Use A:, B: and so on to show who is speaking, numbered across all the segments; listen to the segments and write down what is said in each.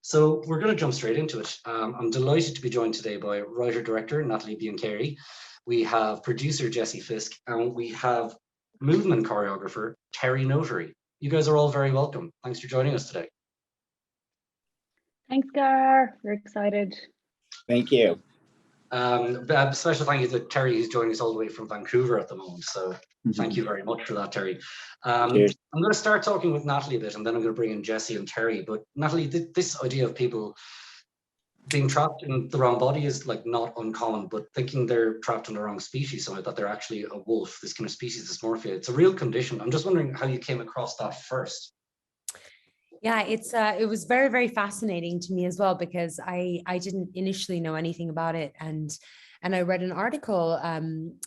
A: So we're going to jump straight into it. I'm delighted to be joined today by writer-director Nathalie Biancheri. We have producer Jessie Fisk, and we have movement choreographer Terry Notary. You guys are all very welcome. Thanks for joining us today.
B: Thanks, Gar. We're excited.
C: Thank you.
A: Special thank you to Terry, who's joining us all the way from Vancouver at the moment. So thank you very much for that, Terry. I'm going to start talking with Nathalie a bit, and then I'm going to bring in Jessie and Terry. But Nathalie, this idea of people being trapped in the wrong body is like not uncommon, but thinking they're trapped in the wrong species, so that they're actually a wolf, this kind of species dysmorphia, it's a real condition. I'm just wondering how you came across that first.
D: Yeah, it was very, very fascinating to me as well, because I didn't initially know anything about it, and I read an article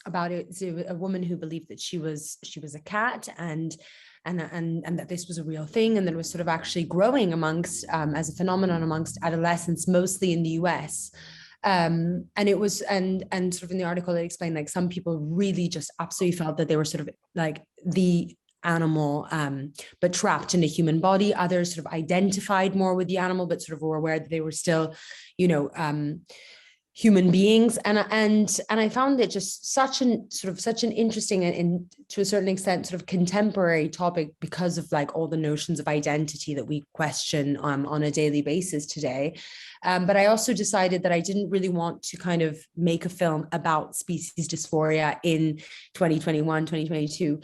D: about it. So a woman who believed that she was a cat, and that this was a real thing, and that it was sort of actually growing amongst as a phenomenon amongst adolescents, mostly in the US. And it was and sort of in the article it explained, like, some people really just absolutely felt that they were sort of like the animal, but trapped in a human body. Others sort of identified more with the animal, but sort of were aware that they were still, human beings. And I found it just such an interesting and to a certain extent sort of contemporary topic, because of like all the notions of identity that we question on a daily basis today. But I also decided that I didn't really want to kind of make a film about species dysphoria in 2021, 2022,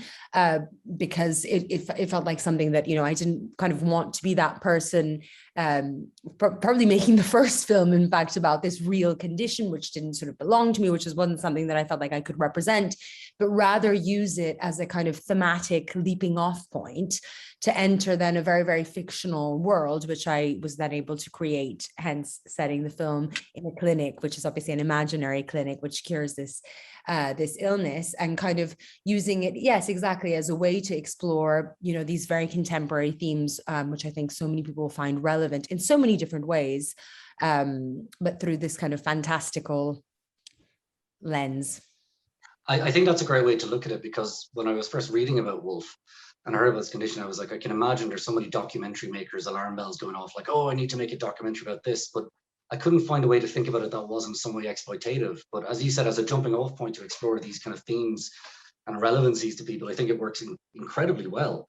D: because it felt like something that, I didn't kind of want to be that person, probably making the first film, in fact, about this real condition, which didn't sort of belong to me, which wasn't something that I felt like I could represent, but rather use it as a kind of thematic leaping off point to enter then a very, very fictional world, which I was then able to create, hence setting the film in a clinic, which is obviously an imaginary clinic, which cures this illness, and kind of using it, yes, exactly, as a way to explore, these very contemporary themes, which I think so many people find relevant in so many different ways, but through this kind of fantastical lens.
A: I think that's a great way to look at it, because when I was first reading about wolf and I heard about this condition, I was like, I can imagine there's so many documentary makers, alarm bells going off, like, oh, I need to make a documentary about this, but I couldn't find a way to think about it that wasn't some way exploitative. But as you said, as a jumping off point to explore these kind of themes and relevancies to people, I think it works incredibly well.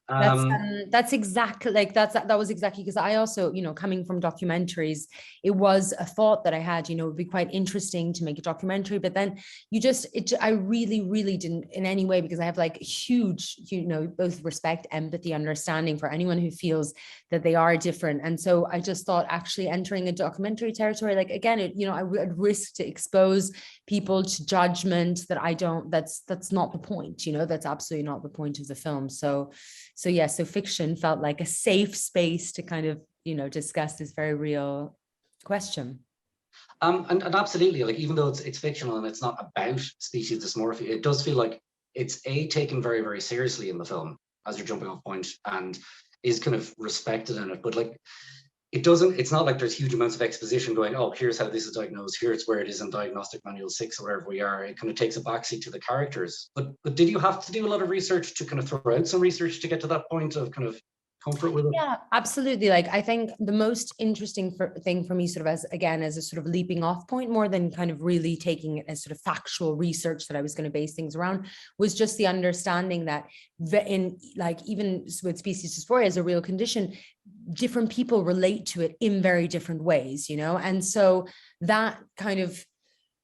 D: That's exactly like that was exactly, because I also, coming from documentaries, it was a thought that I had, it would be quite interesting to make a documentary, but then I really didn't in any way, because I have like huge, both respect, empathy, understanding for anyone who feels that they are different. And so I just thought, actually entering a documentary territory, like, again, I would risk to expose people to judgment that's not the point, that's absolutely not the point of the film. So fiction felt like a safe space to kind of, discuss this very real question.
A: And absolutely, like, even though it's fictional and it's not about species dysmorphia, it does feel like it's taken very, very seriously in the film as your jumping off point, and is kind of respected in it. But like, it's not like there's huge amounts of exposition going, oh, here's how this is diagnosed, here's where it is in Diagnostic Manual 6 or wherever we are. It kind of takes a backseat to the characters. But did you have to do a lot of research to kind of throw out some research to get to that point of kind of comfort with it?
D: Yeah, absolutely. Like, I think the most interesting thing for me, sort of as a sort of leaping off point, more than kind of really taking it as sort of factual research that I was going to base things around, was just the understanding that in, like, even with species dysphoria as a real condition, different people relate to it in very different ways, and so that kind of,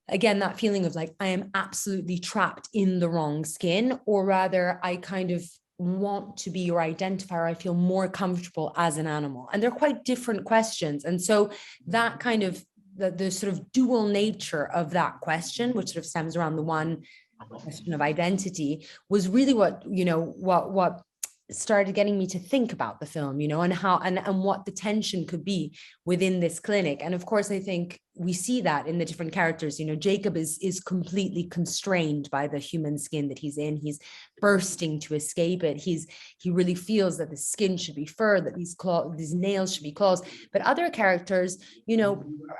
D: again, that feeling of like, I am absolutely trapped in the wrong skin, or rather I kind of want to be or identify, or I feel more comfortable as an animal, and they're quite different questions. And so that kind of the sort of dual nature of that question, which sort of stems around the one question of identity, was really what started getting me to think about the film, and how and what the tension could be within this clinic. And of course, I think we see that in the different characters. Jacob is completely constrained by the human skin that he's in. He's bursting to escape it. He really feels that the skin should be fur, that these nails should be claws. But other characters,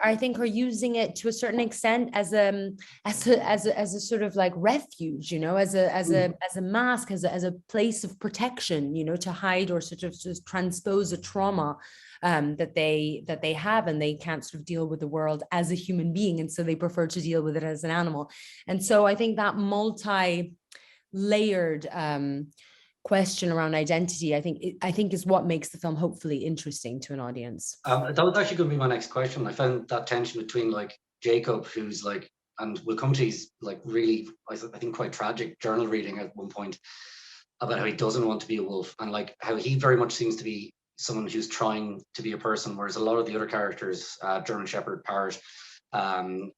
D: I think, are using it to a certain extent as a sort of like refuge, as a mask, as a place of protection, to hide or sort of just transpose a trauma that they have, and they can't sort of deal with the world as a human being, and so they prefer to deal with it as an animal. And so I think that multi-layered question around identity, I think is what makes the film hopefully interesting to an audience.
A: That was actually going to be my next question. I found that tension between like Jacob, who's like, and we'll come to his like really, I think quite tragic journal reading at one point about how he doesn't want to be a wolf, and like how he very much seems to be someone who's trying to be a person, whereas a lot of the other characters, German Shepherd, Parrot,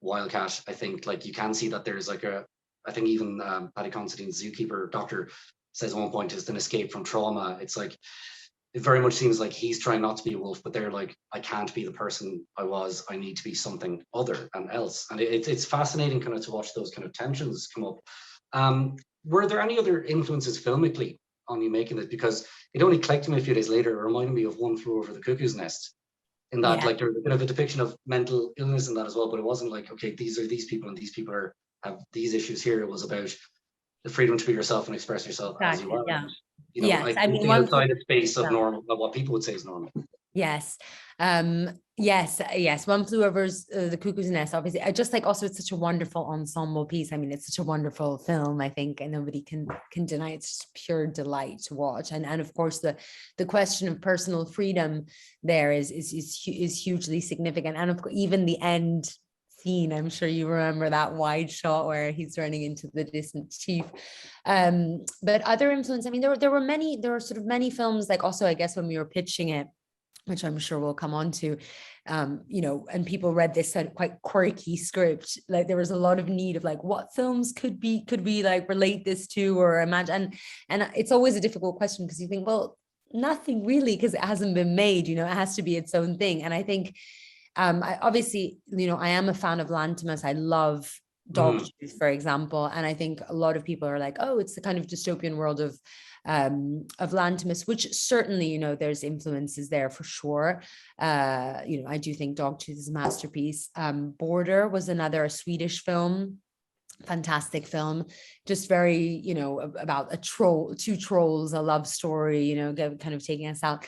A: Wildcat, I think like you can see that there's like I think even Paddy Considine's zookeeper doctor says at one point is an escape from trauma. It's like, it very much seems like he's trying not to be a wolf, but they're like, I can't be the person I was, I need to be something other and else. And it's fascinating kind of to watch those kind of tensions come up. Were there any other influences filmically on you making this? Because it only clicked to me a few days later, it reminded me of One Flew Over the Cuckoo's Nest, in that like there's a bit of a depiction of mental illness in that as well, but it wasn't like, okay, these are these people and these people have these issues here. It was about the freedom to be yourself and express yourself as you are.
D: Yeah.
A: You know,
D: Yes, I mean,
A: outside the space of normal, of what people would say is normal.
D: Yes. Yes. One Flew Over the Cuckoo's Nest, obviously. I just like, also it's such a wonderful ensemble piece. I mean, it's such a wonderful film, I think, and nobody can deny it's just pure delight to watch. And of course the question of personal freedom there is hugely significant. And of course, even the end scene, I'm sure you remember that wide shot where he's running into the distant chief. But other influence, I mean, there were sort of many films, like also, I guess, when we were pitching it, which I'm sure we'll come on to, you know, and people read this quite quirky script, like there was a lot of need of like, what films could we like relate this to or imagine? And it's always a difficult question, because you think, well, nothing really, because it hasn't been made, you know, it has to be its own thing. And I think, I obviously, you know, I am a fan of Lantimos. I love Dogtooth, for example, and I think a lot of people are like, oh, it's the kind of dystopian world of Lantimos, which certainly, you know, there's influences there for sure. You know, I do think Dogtooth is a masterpiece. Border was a Swedish film, fantastic film, just very, you know, about two trolls, a love story, you know, kind of taking us out.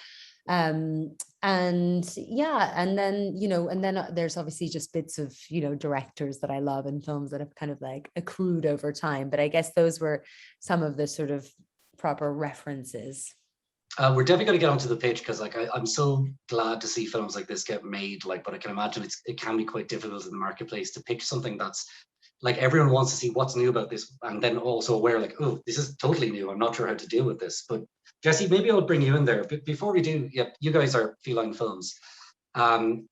D: And yeah, and then, you know, and then there's obviously just bits of, you know, directors that I love and films that have kind of like accrued over time. But I guess those were some of the sort of proper references.
A: We're definitely going to get onto the pitch, because like I'm so glad to see films like this get made, like, but I can imagine it can be quite difficult in the marketplace to pitch something that's like, everyone wants to see what's new about this, and then also aware like, oh, this is totally new, I'm not sure how to deal with this. But Jessie, maybe I'll bring you in there. But before we do, yeah, you guys are Feline Films,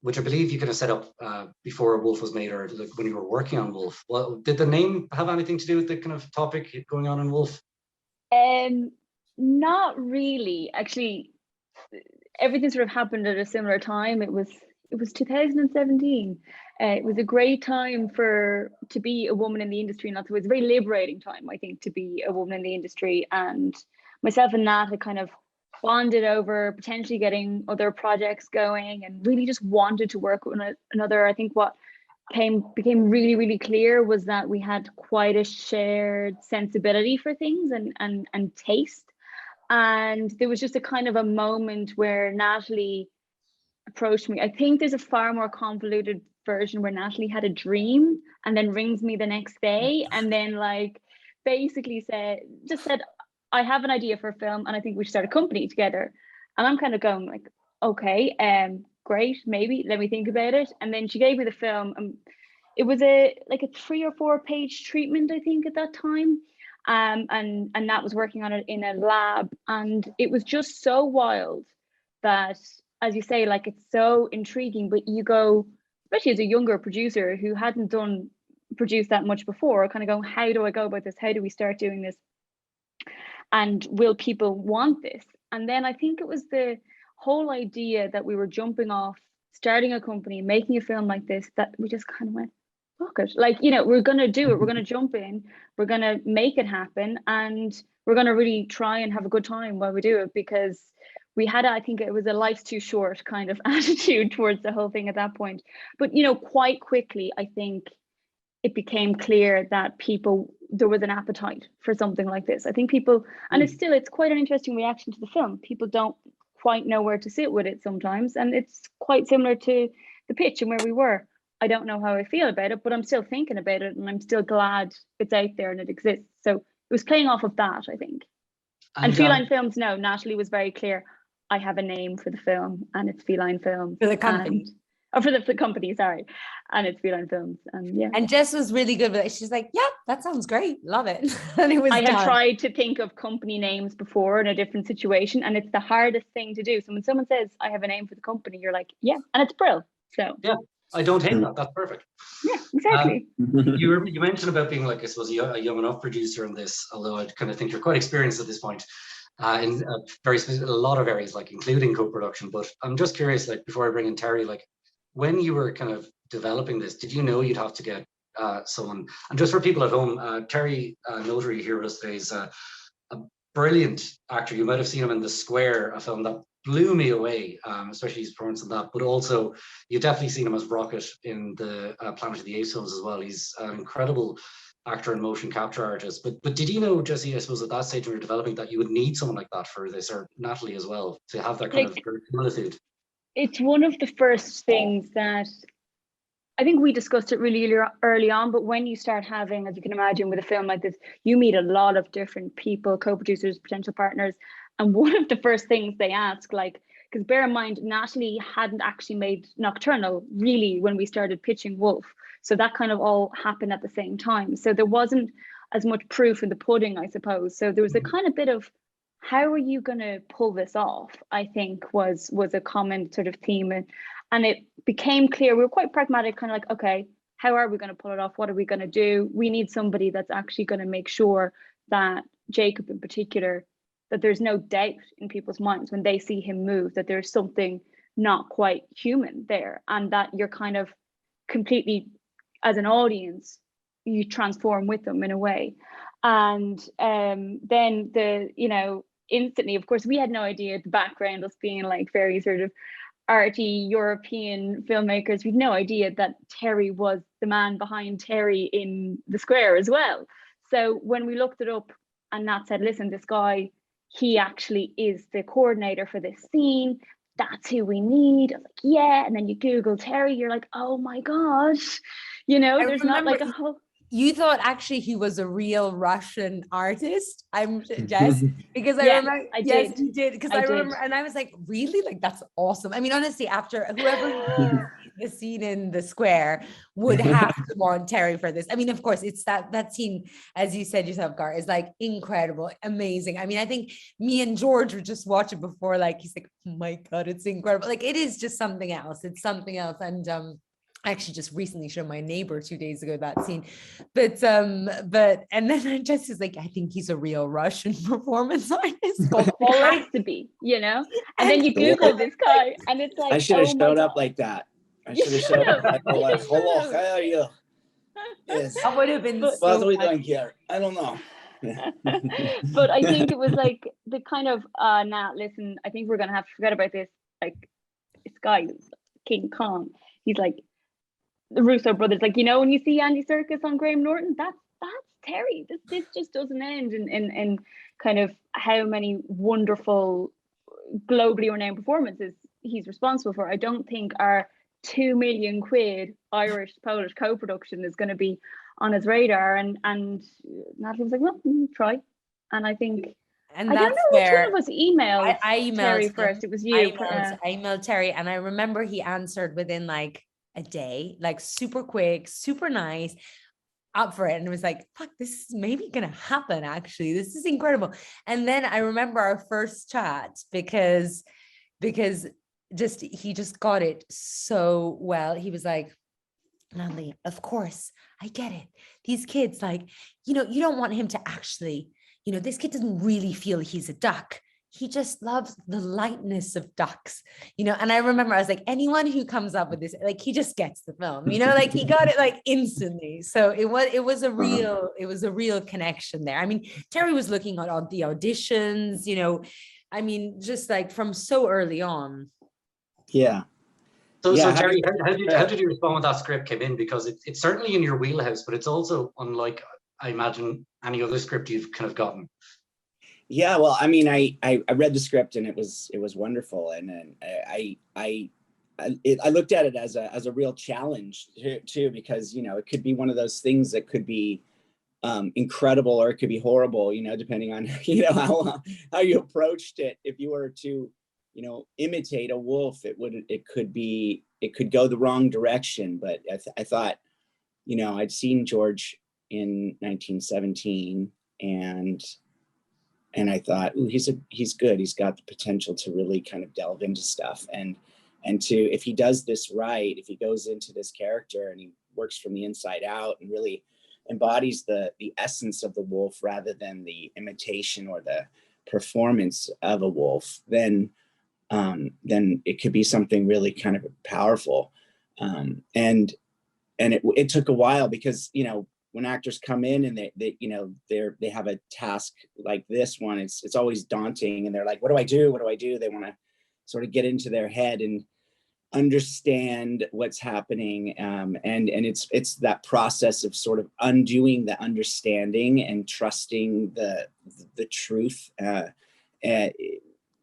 A: which I believe you kind of set up before Wolf was made, or like when you were working on Wolf. Well, did the name have anything to do with the kind of topic going on in Wolf?
B: Not really. Actually, everything sort of happened at a similar time. It was 2017. It was a great time to be a woman in the industry, and it was a very liberating time, I think, to be a woman in the industry. And myself and Nat had kind of bonded over potentially getting other projects going, and really just wanted to work with another. I think what became really, really clear was that we had quite a shared sensibility for things and taste. And there was just a kind of a moment where Nathalie approached me. I think there's a far more convoluted version where Nathalie had a dream and then rings me the next day, and then like basically said, I have an idea for a film and I think we should start a company together. And I'm kind of going like, okay, great, maybe, let me think about it. And then she gave me the film. It was a 3 or 4 page treatment, I think, at that time. And Nat was working on it in a lab, and it was just so wild that, as you say, like, it's so intriguing, but you go, especially as a younger producer who hadn't produced that much before, kind of going, how do I go about this? How do we start doing this? And will people want this? And then I think it was the whole idea that we were jumping off, starting a company, making a film like this, that we just kind of went, fuck it. Like, you know, we're going to do it. We're going to jump in. We're going to make it happen. And we're going to really try and have a good time while we do it, because we had, I think it was a life's too short kind of attitude towards the whole thing at that point. But, you know, quite quickly, I think it became clear that there was an appetite for something like this. I think people, and it's quite an interesting reaction to the film. People don't quite know where to sit with it sometimes. And it's quite similar to the pitch and where we were. I don't know how I feel about it, but I'm still thinking about it, and I'm still glad it's out there and it exists. So it was playing off of that, I think. And Feline Films, no, Natalie was very clear. I have a name for the film, and it's Feline Films.
D: For the company.
B: For the company, sorry. And it's Feline Films. And yeah.
D: And Jess was really good with it. She's like, yeah, that sounds great. Love it. And it was
B: I had tried to think of company names before in a different situation, and it's the hardest thing to do. So when someone says, I have a name for the company, you're like, yeah, and it's Brill. So
A: yeah, I don't hate that. That's perfect.
B: Yeah, exactly.
A: You mentioned about being like, I suppose, a young enough producer in this, although I kind of think you're quite experienced at this point in a lot of areas, like including co-production. But I'm just curious, like before I bring in Terry, like when you were kind of developing this, did you know you'd have to get someone? And just for people at home, Terry Notary here with us today is a brilliant actor. You might have seen him in The Square, a film that blew me away, especially his performance in that. But also, you've definitely seen him as Rocket in the Planet of the Apes films as well. He's an incredible actor and motion capture artist. But did you know, Jessie, I suppose at that stage when you're developing that, you would need someone like that for this, or Natalie as well, to have that kind of similitude?
B: It's one of the first things that I think we discussed it really early on, but when you start having, as you can imagine with a film like this, you meet a lot of different people, co-producers, potential partners. And one of the first things they ask, like, because bear in mind, Natalie hadn't actually made Nocturnal really when we started pitching Wolf. So that kind of all happened at the same time. So there wasn't as much proof in the pudding, I suppose. So there was a kind of bit of, how are you going to pull this off? I think was a common sort of theme. And it became clear, we were quite pragmatic, kind of like, okay, how are we going to pull it off? What are we going to do? We need somebody that's actually going to make sure that Jacob in particular, that there's no doubt in people's minds when they see him move, that there's something not quite human there, and that you're kind of completely, as an audience, you transform with them in a way. And then instantly, of course, we had no idea the background, us being like very sort of arty European filmmakers, we'd no idea that Terry was the man behind Terry in The Square as well. So when we looked it up and Nat said, listen, this guy, he actually is the coordinator for this scene, that's who we need. I was like, yeah. And then you Google Terry, you're like, oh my gosh, there's not like a whole.
D: You thought actually he was a real Russian artist, Jess, because I remember. Yes, you did, because I remember, and I was like, really, like that's awesome. I mean, honestly, after whoever the scene in The Square would have to want Terry for this. I mean, of course, it's that scene, as you said yourself, Gar, is like incredible, amazing. I mean, I think me and George would just watch it before, like he's like, oh my God, it's incredible. Like it is just something else. It's something else, and I actually just recently showed my neighbor 2 days ago that scene, but and then Jess is like, I think he's a real Russian performance artist.
B: It has to be, And then you Google this guy, and it's like,
C: I should have showed up like that. I should have showed up like, hello, how are you? Yes.
D: That would have been.
C: What are we doing here? I don't know.
B: But I think it was like the kind of Nat, listen, I think we're gonna have to forget about this. Like this guy, King Kong, he's like. The Russo brothers, like, when you see Andy Serkis on Graham Norton, that's Terry. This just doesn't end in kind of how many wonderful globally renowned performances he's responsible for. I don't think our £2 million Irish Polish co-production is going to be on his radar. And Natalie was like, well, try. And I think. And I don't know which one of us emailed. I emailed Terry first. It was you.
D: I emailed Terry, and I remember he answered within like a day, like super quick, super nice, up for it. And it was like, fuck, this is maybe gonna happen, actually. This is incredible. And then I remember our first chat because he just got it so well. He was like, Natalie, of course, I get it. These kids, like, you don't want him to actually, this kid doesn't really feel he's a duck. He just loves the lightness of ducks, and I remember I was like, anyone who comes up with this, like, he just gets the film, like he got it like instantly. So it was a real connection there. I mean, Terry was looking at the auditions, I mean, just like from so early on.
C: Yeah.
A: So Terry, how did you respond when that script came in? Because it's certainly in your wheelhouse, but it's also unlike, I imagine, any other script you've kind of gotten.
C: Yeah, well, I mean, I read the script and it was wonderful, and then I looked at it as a real challenge too, because it could be one of those things that could be incredible, or it could be horrible, depending on how you approached it. If you were to imitate a wolf, it could go the wrong direction. But I thought, I'd seen George in 1917, and I thought, ooh, he's good. He's got the potential to really kind of delve into stuff, and if he does this right, if he goes into this character and he works from the inside out and really embodies the essence of the wolf rather than the imitation or the performance of a wolf, then it could be something really kind of powerful. And it took a while, because when actors come in and they have a task like this one, it's always daunting, and they're like, what do I do? They want to sort of get into their head and understand what's happening, and it's that process of sort of undoing the understanding and trusting the truth,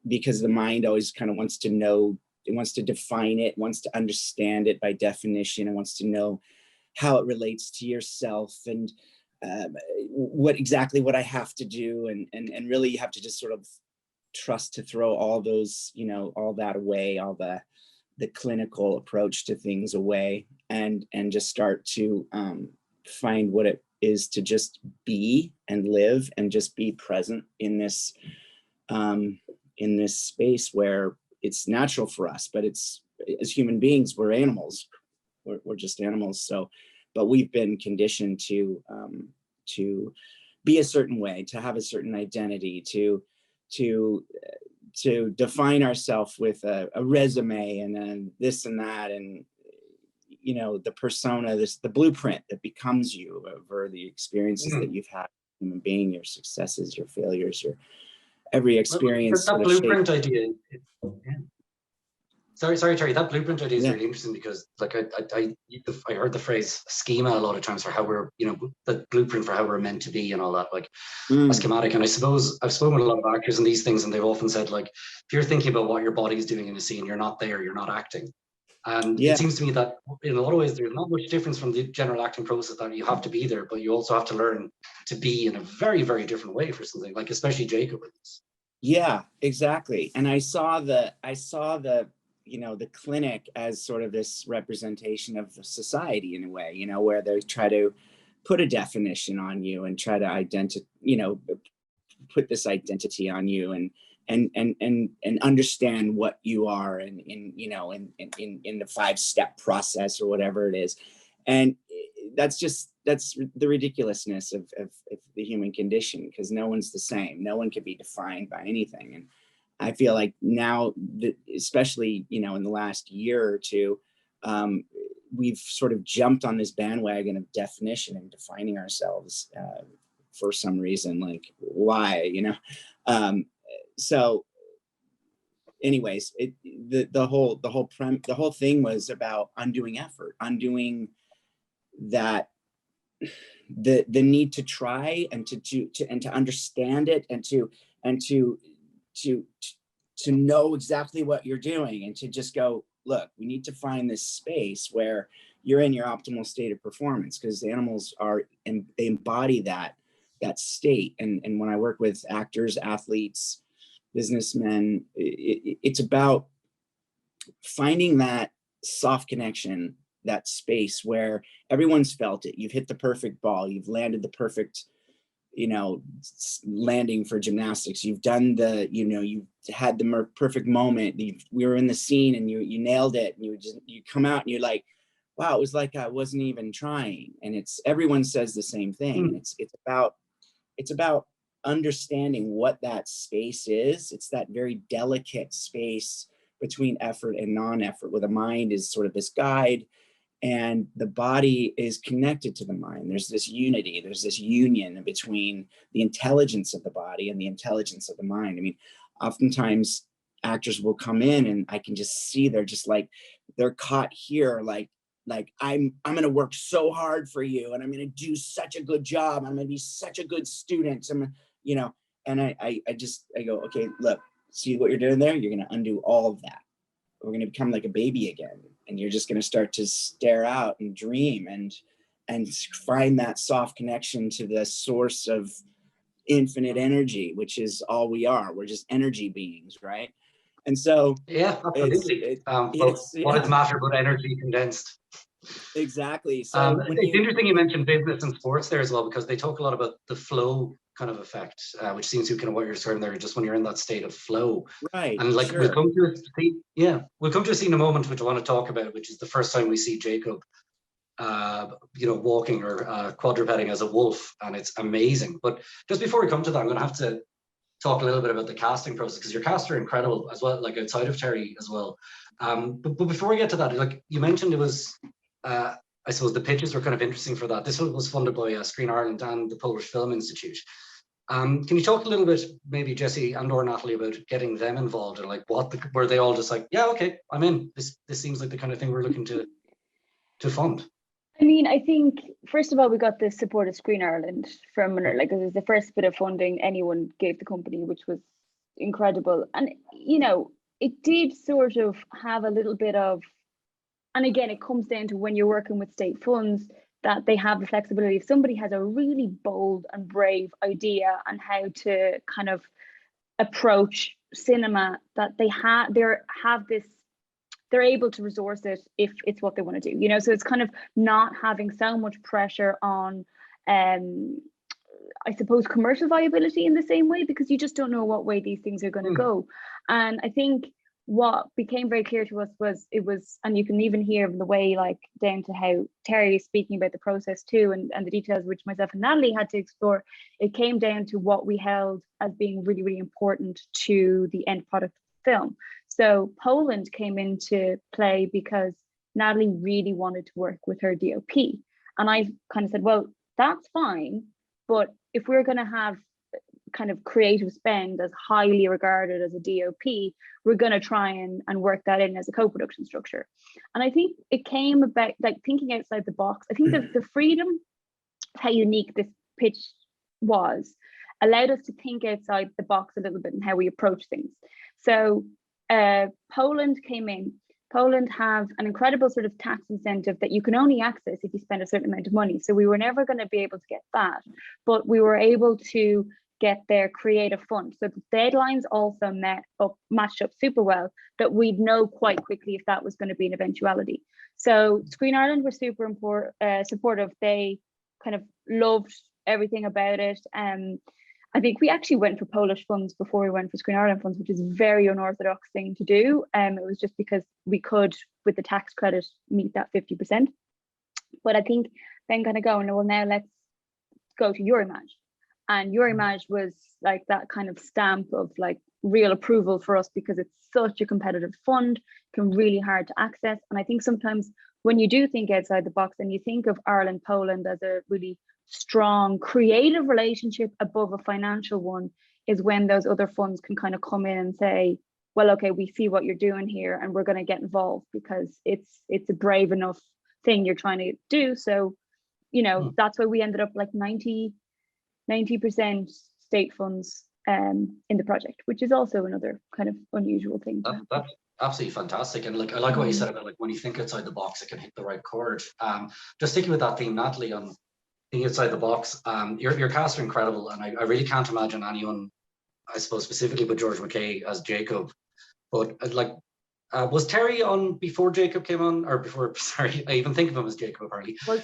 C: because the mind always kind of wants to know, it wants to define it, wants to understand it by definition, and wants to know how it relates to yourself, and what I have to do, and really you have to just sort of trust to throw all those, all that away, all the clinical approach to things away, and just start to find what it is to just be and live and just be present in this space where it's natural for us, but it's, as human beings, we're animals. We're just animals. So, but we've been conditioned to be a certain way, to have a certain identity, to define ourselves with a resume and then this and that, and the persona, the blueprint that becomes you over the experiences that you've had, human being, your successes, your failures, your every experience.
A: That blueprint idea. Yeah. Sorry, Terry. That blueprint idea is really interesting, because like I heard the phrase schema a lot of times for how we're, the blueprint for how we're meant to be and all that, like a schematic. And I suppose I've spoken with a lot of actors in these things, and they've often said, like, if you're thinking about what your body is doing in a scene, you're not there, you're not acting. And it seems to me that in a lot of ways, there's not much difference from the general acting process, that you have to be there, but you also have to learn to be in a very, very different way for something, like especially Jacob with this.
C: Yeah, exactly. And I saw the the clinic as sort of this representation of the society in a way, where they try to put a definition on you and try to put this identity on you, and understand what you are, and in the 5-step process or whatever it is. And that's the ridiculousness of the human condition, because no one's the same. No one can be defined by anything. And I feel like now, especially, in the last year or two, we've sort of jumped on this bandwagon of definition and defining ourselves for some reason. Like, why, so anyways, the whole thing was about undoing effort, undoing that the need to try and to understand it, and to know exactly what you're doing, and to just go, look, we need to find this space where you're in your optimal state of performance, because animals they embody that state. And when I work with actors, athletes, businessmen, it's about finding that soft connection, that space where everyone's felt it. You've hit the perfect ball. You've landed the perfect, landing for gymnastics. You've done you've had the perfect moment. We were in the scene and you nailed it. And you come out and you're like, wow, it was like I wasn't even trying. And everyone says the same thing. And it's about understanding what that space is. It's that very delicate space between effort and non-effort, where the mind is sort of this guide and the body is connected to the mind. There's this unity, there's this union between the intelligence of the body and the intelligence of the mind. I mean, oftentimes actors will come in and I can just see they're just like, they're caught here, like I'm going to work so hard for you, and I'm going to do such a good job. I'm going to be such a good student. And I go, okay, look, see what you're doing there? You're going to undo all of that. We're going to become like a baby again. And you're just going to start to stare out and dream and find that soft connection to the source of infinite energy, which is all we are. We're just energy beings, right? And so
A: yeah, absolutely. What is matter but energy condensed?
C: Exactly. So
A: it's interesting you mentioned business and sports there as well, because they talk a lot about the flow kind of effect, which seems to be kind of what you're describing there, just when you're in that state of flow.
C: Right.
A: And like,
C: sure.
A: we'll come to a scene in a moment, which I want to talk about, which is the first time we see Jacob, walking or quadrupeding as a wolf, and it's amazing. But just before we come to that, I'm going to have to talk a little bit about the casting process, because your cast are incredible as well, like outside of Terry as well. But before we get to that, like you mentioned, it was, I suppose the pitches were kind of interesting for that. This one was funded by Screen Ireland and the Polish Film Institute. Can you talk a little bit, maybe Jessie and or Nathalie, about getting them involved, and like were they all just like, yeah, okay, I'm in. This seems like the kind of thing we're looking to fund.
B: I mean, I think, first of all, we got the support of Screen Ireland from, like, it was the first bit of funding anyone gave the company, which was incredible. And, it did sort of have a little bit of, and again, it comes down to when you're working with state funds, that they have the flexibility. If somebody has a really bold and brave idea on how to kind of approach cinema, that they're able to resource it if it's what they want to do, so it's kind of not having so much pressure on, I suppose, commercial viability in the same way, because you just don't know what way these things are going to go. And I think what became very clear to us was, and you can even hear the way, like, down to how Terry is speaking about the process too, and the details which myself and Nathalie had to explore. It came down to what we held as being really, really important to the end product of the film. So Poland came into play because Nathalie really wanted to work with her DOP. And I kind of said, well, that's fine, but if we're going to have kind of creative spend as highly regarded as a DOP, we're going to try and work that in as a co-production structure. And I think it came about, like, thinking outside the box. I think the freedom of how unique this pitch was allowed us to think outside the box a little bit in how we approach things. So Poland came in. Poland have an incredible sort of tax incentive that you can only access if you spend a certain amount of money. So we were never going to be able to get that, but we were able to get their creative fund. So the deadlines also matched up super well, that we'd know quite quickly if that was going to be an eventuality. So Screen Ireland were super supportive. They kind of loved everything about it. I think we actually went for Polish funds before we went for Screen Ireland funds, which is a very unorthodox thing to do. It was just because we could, with the tax credit, meet that 50%. But I think then kind of going, well, now let's go to Eurimage. And Eurimage was like that kind of stamp of like real approval for us, because it's such a competitive fund, can really hard to access. And I think sometimes when you do think outside the box and you think of Ireland, Poland as a really strong creative relationship above a financial one, is when those other funds can kind of come in and say, well, okay, we see what you're doing here and we're going to get involved, because it's a brave enough thing you're trying to do. So, that's why we ended up like 90% state funds in the project, which is also another kind of unusual thing.
A: That's absolutely fantastic. And like, I like what you said about, like, when you think outside the box, it can hit the right chord. Just sticking with that theme, Nathalie, on thinking outside the box, your cast are incredible, and I really can't imagine anyone, I suppose specifically but George McKay as Jacob. But was Terry on before Jacob came on, or before? Sorry, I even think of him as Jacob apparently.
D: Well,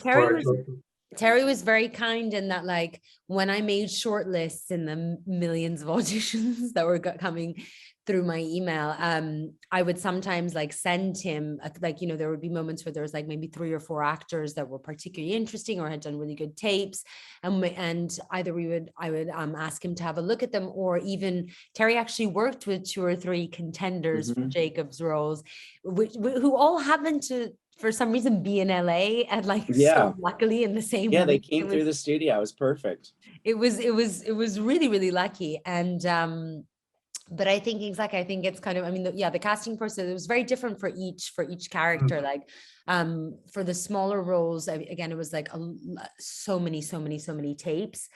D: Terry was very kind in that, like, when I made shortlists in the millions of auditions that were coming through my email, I would sometimes like send him, there would be moments where there was like maybe 3 or 4 actors that were particularly interesting or had done really good tapes, and either I would ask him to have a look at them, or even Terry actually worked with 2 or 3 contenders for Jacob's roles, who all happened to, for some reason, be in LA, and so luckily in the same week.
C: They came through the studio. It was perfect. It was
D: really, really lucky. And but I think it's kind of, the casting process, it was very different for each character. Like for the smaller roles, again, it was like so many tapes.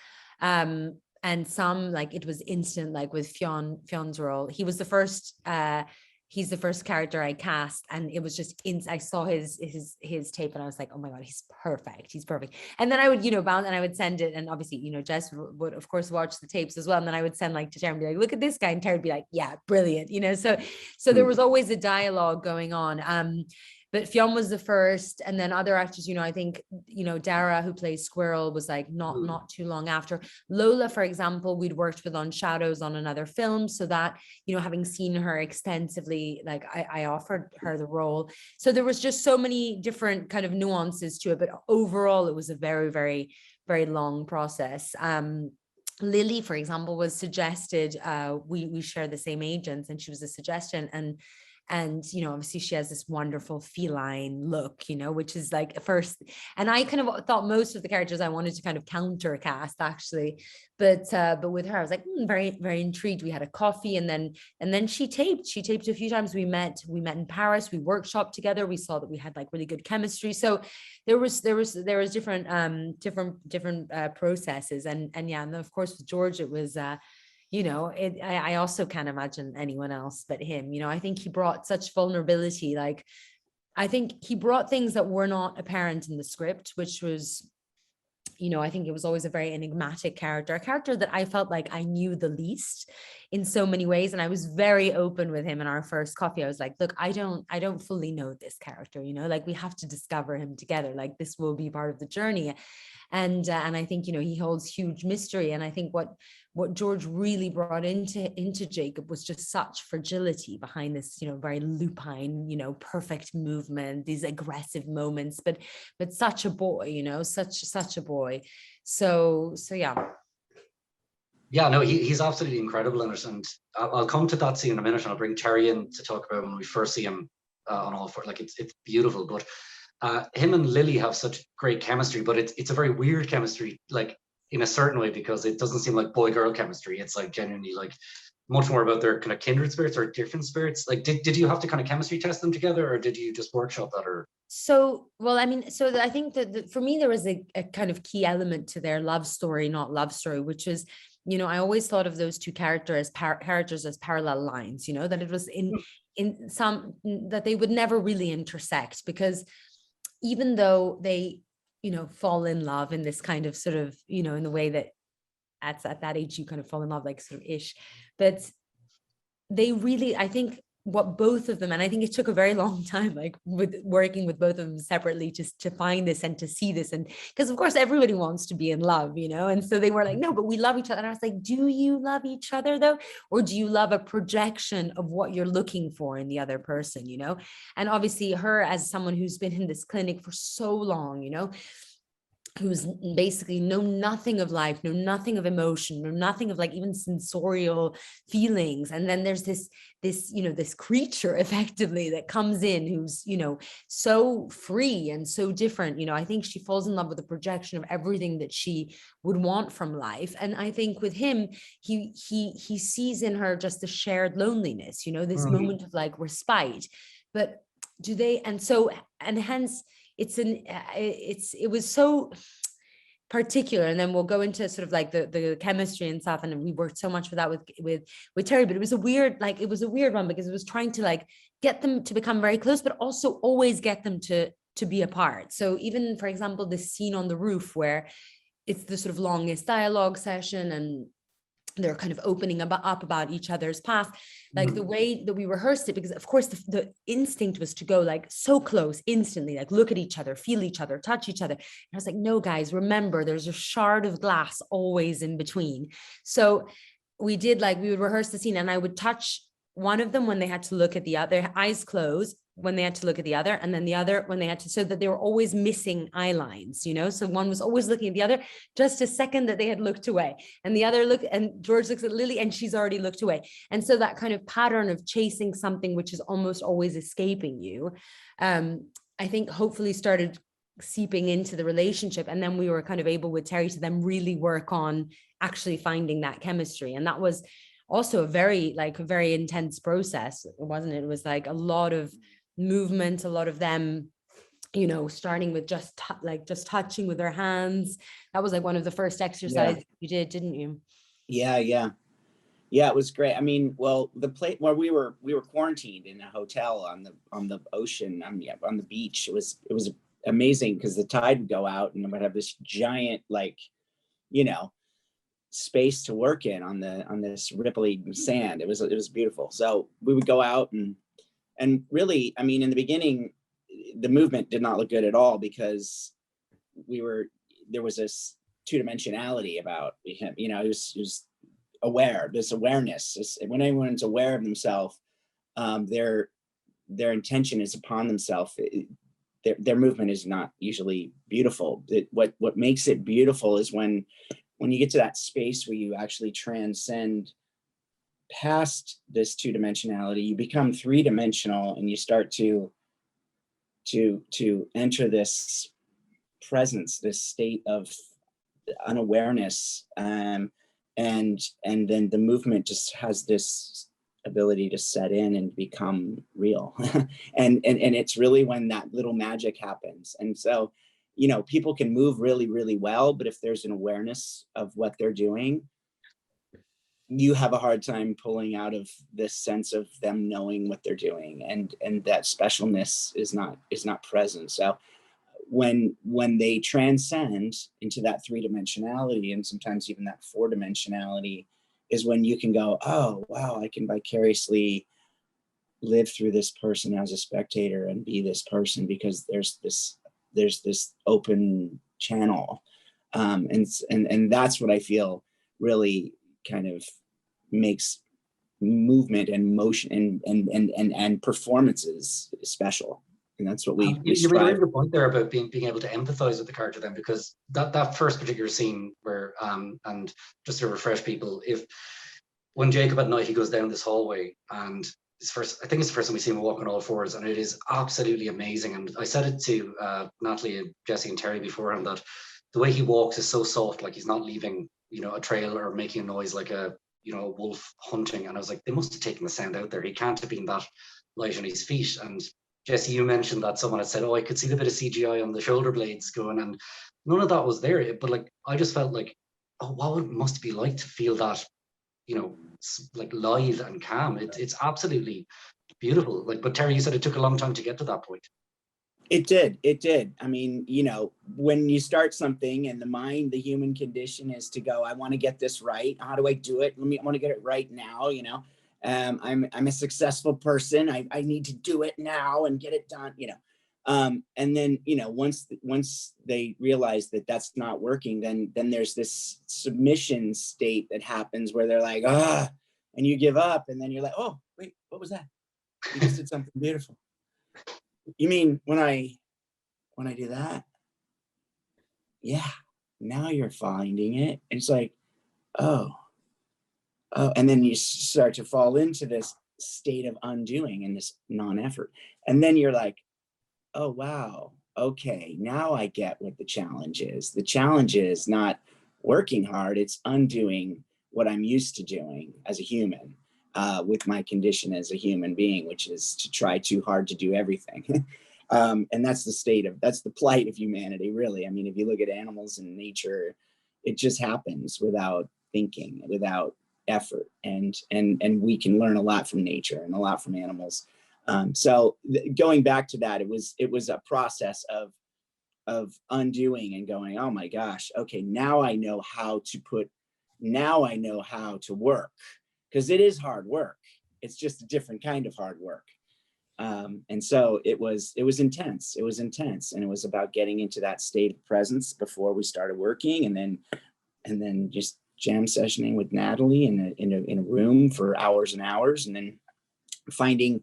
D: some like it was instant, like with Fion's role. He was the first he's the first character I cast, and it was just I saw his tape and I was like, oh my god, he's perfect. And then I would, bounce and I would send it, and obviously, Jess would of course watch the tapes as well, and then I would send like to Terry and be like, look at this guy, and Terry would be like, yeah, brilliant, so there was always a dialogue going on. But Fionn was the first, and then other actors, I think, Dara, who plays Squirrel, was like not too long after. Lola, for example, we'd worked with on Shadows on another film, so that, having seen her extensively, like I offered her the role. So there was just so many different kind of nuances to it, but overall, it was a very, very, very long process. Lily, for example, was suggested. We share the same agents, and she was a suggestion, and obviously she has this wonderful feline look, which is like first, and I kind of thought most of the characters I wanted to kind of counter cast actually, but with her I was like very, very intrigued. We had a coffee, and then she taped a few times. We met in Paris, we workshopped together, we saw that we had like really good chemistry. So there was different processes, and yeah, and of course with George it was I also can't imagine anyone else but him. I think he brought such vulnerability. Like, I think he brought things that were not apparent in the script, which was, I think it was always a very enigmatic character, a character that I felt like I knew the least in so many ways. And I was very open with him in our first coffee. I was like, look, I don't fully know this character, like we have to discover him together. Like this will be part of the journey. And I think, he holds huge mystery. And I think what George really brought into Jacob was just such fragility behind this, very lupine, perfect movement, these aggressive moments, but such a boy, such a boy. So yeah.
A: Yeah, no, he's absolutely incredible in it, and I'll come to that scene in a minute, and I'll bring Terry in to talk about when we first see him on All Four. Like it's beautiful, but him and Lily have such great chemistry, but it's a very weird chemistry, like in a certain way, because it doesn't seem like boy-girl chemistry. It's like genuinely like much more about their kind of kindred spirits or different spirits. Like, did you have to kind of chemistry test them together, or did you just workshop that? Or
D: I think that for me there was a kind of key element to their love story, not love story, which is, I always thought of those two characters as parallel lines, that it was in some, that they would never really intersect, because even though they, fall in love in this kind of sort of, in the way that at that age you kind of fall in love, like sort of ish, but they really, I think what both of them, and I think it took a very long time, like with working with both of them separately, just to find this and to see this. And because of course everybody wants to be in love, and so they were like, no, but we love each other. And I was like, do you love each other though? Or do you love a projection of what you're looking for in the other person, And obviously her, as someone who's been in this clinic for so long, who's basically know nothing of life, know nothing of emotion, know nothing of like even sensorial feelings. And then there's this creature effectively that comes in who's, so free and so different. I think she falls in love with the projection of everything that she would want from life. And I think with him, he sees in her just the shared loneliness, this moment of like respite. But do they, and hence it was so particular. And then we'll go into sort of like the chemistry and stuff, and we worked so much for that with Terry. But it was a weird one, because it was trying to like get them to become very close, but also always get them to be apart. So even, for example, the scene on the roof where it's the sort of longest dialogue session, and they're kind of opening up about each other's past, like the way that we rehearsed it, because of course the instinct was to go like so close instantly, like look at each other, feel each other, touch each other. And I was like, no guys, remember there's a shard of glass always in between. So we would rehearse the scene, and I would touch one of them when they had to look at the other, eyes closed when they had to look at the other, and then the other when they had to, so that they were always missing eye lines, so one was always looking at the other just a second that they had looked away, and the other and George looks at Lily and she's already looked away. And so that kind of pattern of chasing something which is almost always escaping you, I think hopefully started seeping into the relationship. And then we were kind of able with Terry to then really work on actually finding that chemistry. And that was also a very intense process, wasn't it? It was like a lot of movement, a lot of them, starting with just touching with their hands. That was like one of the first exercises you did, didn't you?
C: Yeah, it was great. I mean, well, the place where we were quarantined in a hotel on the ocean, on the beach. It was amazing because the tide would go out and we'd have this giant, like, you know, space to work in on this ripply sand. It was beautiful. So we would go out and really, I mean, in the beginning, the movement did not look good at all because there was this two-dimensionality about him. You know, he was aware, this awareness. When anyone's aware of themselves, their intention is upon themselves. Their movement is not usually beautiful. What makes it beautiful is when you get to that space where you actually transcend past this two-dimensionality, you become three-dimensional and you start to enter this presence, this state of unawareness, and then the movement just has this ability to set in and become real. and it's really when that little magic happens. And so, you know, people can move really, really well, but if there's an awareness of what they're doing, you have a hard time pulling out of this sense of them knowing what they're doing, and that specialness is not present. So when they transcend into that three-dimensionality, and sometimes even that four-dimensionality, is when you can go, oh wow, I can vicariously live through this person as a spectator and be this person, because there's this open channel, and that's what I feel really kind of makes movement and motion and performances special. And that's what we
A: you
C: strive.
A: made a good point there about being able to empathize with the character then, because that first particular scene where and just to refresh people, when Jacob at night, he goes down this hallway, and I think it's the first time we see him walking all fours, and it is absolutely amazing. And I said it to Nathalie and Jessie and Terry beforehand, that the way he walks is so soft, like he's not leaving, you know, a trail or making a noise like a wolf hunting. And I was like, they must have taken the sound out there. He can't have been that light on his feet. And Jessie, you mentioned that someone had said, oh, I could see the bit of CGI on the shoulder blades going, and none of that was there. But like, I just felt like, oh, what it must be like to feel that, you know, like live and calm. It's absolutely beautiful. Like, but Terry, you said it took a long time to get to that point.
C: It did. I mean, you know, when you start something and the human condition is to go, I want to get this right. How do I do it? I want to get it right now, you know. I'm a successful person. I need to do it now and get it done, you know. And then, you know, once they realize that that's not working, then there's this submission state that happens where they're like, and you give up, and then you're like, oh, wait, what was that? You just did something beautiful. You mean when I do that? Yeah, now you're finding it. And it's like, oh, and then you start to fall into this state of undoing and this non-effort. And then you're like, oh, wow, okay, now I get what the challenge is. The challenge is not working hard, it's undoing what I'm used to doing as a human, with my condition as a human being, which is to try too hard to do everything. And that's the plight of humanity, really. I mean, if you look at animals in nature, it just happens without thinking, without effort, and we can learn a lot from nature and a lot from animals. So going back to that, it was a process of undoing and going, oh my gosh, okay, now I know how to work, because it is hard work. It's just a different kind of hard work. And so it was intense. It was intense, and it was about getting into that state of presence before we started working, and then just jam sessioning with Nathalie in a room for hours and hours, and then finding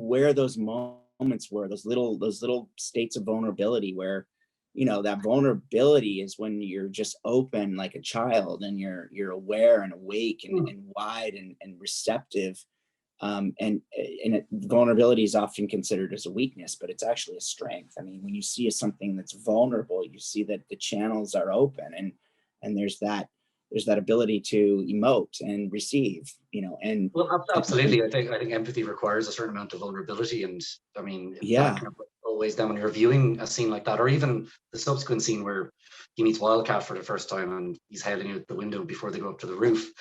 C: where those moments were, those little states of vulnerability, where, you know, that vulnerability is when you're just open like a child, and you're aware and awake and wide and receptive. And vulnerability is often considered as a weakness, but it's actually a strength. I mean, when you see something that's vulnerable, you see that the channels are open, and there's that ability to emote and receive, you know. And
A: well, absolutely, I think empathy requires a certain amount of vulnerability, and I mean,
C: yeah,
A: that kind of always then when you're viewing a scene like that, or even the subsequent scene where he meets Wildcat for the first time and he's hailing out the window before they go up to the roof.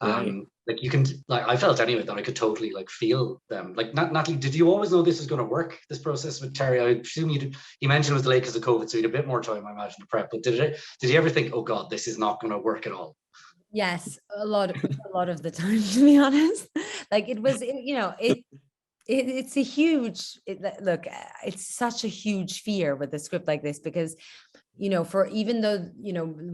C: Right.
A: Like you can, like I felt anyway that I could totally like feel them. Like Natalie, did you always know this was going to work? This process with Terry, I presume you did. You mentioned it was delayed because of COVID, so you had a bit more time, I imagine, to prep. But did you ever think, oh God, this is not going to work at all?
D: Yes, a lot of the time, to be honest. Like it was, it's a huge look. It's such a huge fear with a script like this because, for even though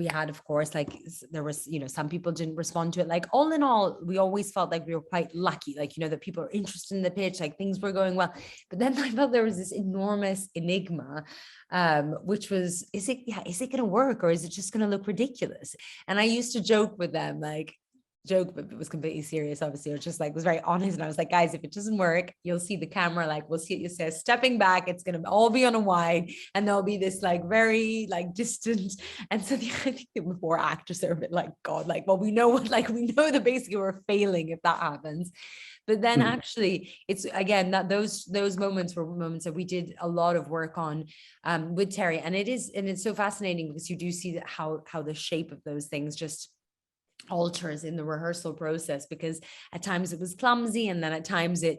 D: we had, of course, like there was some people didn't respond to it. Like all in all, we always felt like we were quite lucky. Like that people are interested in the pitch, like things were going well. But then I felt there was this enormous enigma, which was, is it going to work or is it just going to look ridiculous? And I used to joke with them, but it was completely serious, obviously. I was just like, was very honest. And I was like, guys, if it doesn't work, you'll see the camera, like we'll see it, you say stepping back, it's going to all be on a wide and there'll be this like very like distant. And so I think the before actors are a bit like, God, like, well, we know that basically we're failing if that happens. But then actually it's, again, that those moments were moments that we did a lot of work on with Terry. And it's so fascinating because you do see how the shape of those things just alters in the rehearsal process, because at times it was clumsy and then at times it